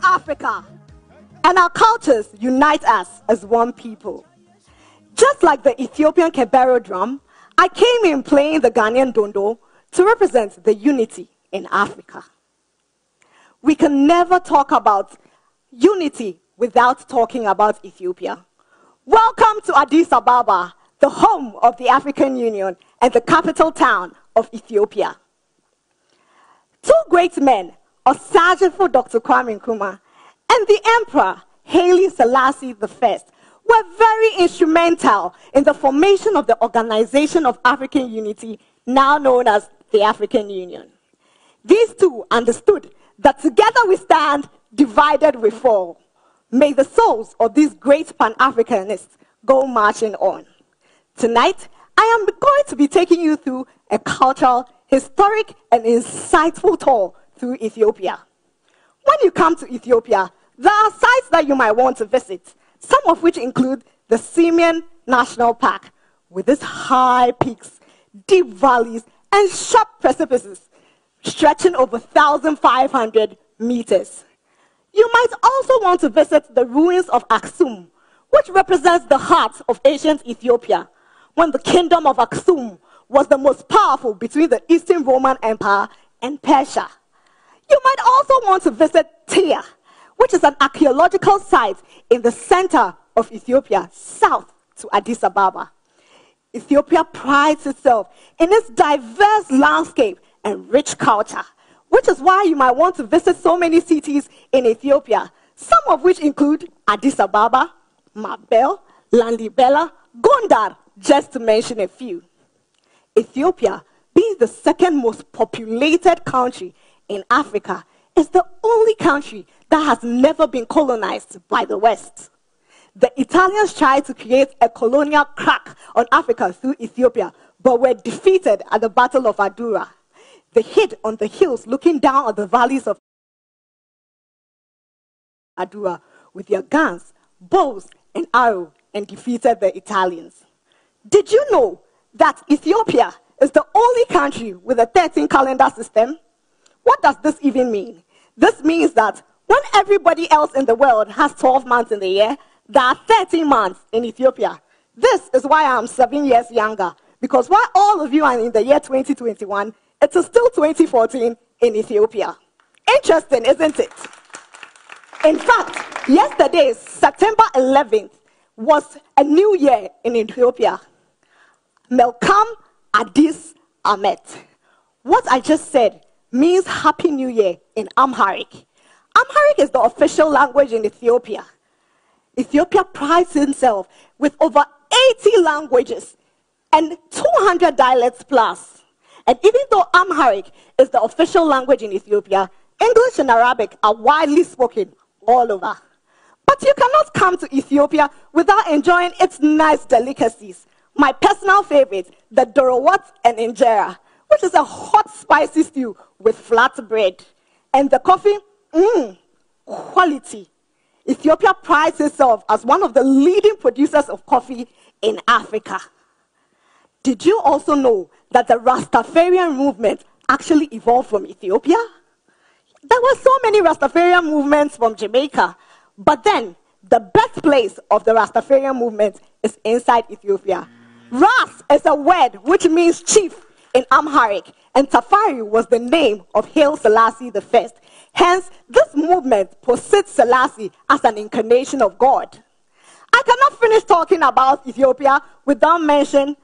Africa, and our cultures unite us as one people. Just like the Ethiopian Kebero drum, I came in playing the Ghanaian dondo to represent the unity in Africa. We can never talk about unity without talking about Ethiopia. Welcome to Addis Ababa, the home of the African Union and the capital town of Ethiopia. Two great men, Osajifo Dr. Kwame Nkrumah and the Emperor Haile Selassie I, were very instrumental in the formation of the Organization of African Unity, now known as the African Union. These two understood that together we stand, divided we fall. May the souls of these great Pan-Africanists go marching on. Tonight, I am going to be taking you through a cultural, historic, and insightful tour through Ethiopia. When you come to Ethiopia, there are sites that you might want to visit, some of which include the Simien National Park, with its high peaks, deep valleys, and sharp precipices stretching over 1,500 meters. You might also want to visit the ruins of Aksum, which represents the heart of ancient Ethiopia, when the kingdom of Aksum was the most powerful between the Eastern Roman Empire and Persia. You might also want to visit Tyre, which is an archaeological site in the center of Ethiopia, south to Addis Ababa. Ethiopia prides itself in its diverse landscape and rich culture, which is why you might want to visit so many cities in Ethiopia, some of which include Addis Ababa, Mabel, Lalibela, Gondar, just to mention a few. Ethiopia, being the second most populated country in Africa, is the only country that has never been colonized by the West. The Italians tried to create a colonial crack on Africa through Ethiopia, but were defeated at the Battle of Adura. They hid on the hills looking down on the valleys of Adura with their guns, bows, and arrows, and defeated the Italians. Did you know that Ethiopia is the only country with a 13 calendar system? What does this even mean? This means that when everybody else in the world has 12 months in the year, there are 13 months in Ethiopia. This is why I'm 7 years younger, because while all of you are in the year 2021, it is still 2014 in Ethiopia. Interesting, isn't it? In fact, yesterday, September 11th, was a new year in Ethiopia. Melkam Addis Ahmet. What I just said means Happy New Year in Amharic. Amharic is the official language in Ethiopia. Ethiopia prides itself with over 80 languages and 200 dialects plus. And even though Amharic is the official language in Ethiopia, English and Arabic are widely spoken all over. But you cannot come to Ethiopia without enjoying its nice delicacies. My personal favorite, the dorowat and injera, which is a hot, spicy stew with flat bread. And the coffee, quality. Ethiopia prides itself as one of the leading producers of coffee in Africa. Did you also know that the Rastafarian movement actually evolved from Ethiopia? There were so many Rastafarian movements from Jamaica, but then the birthplace of the Rastafarian movement is inside Ethiopia. Ras is a word which means chief in Amharic, and Tafari was the name of Haile Selassie I. Hence, this movement posits Selassie as an incarnation of God. I cannot finish talking about Ethiopia without mentioning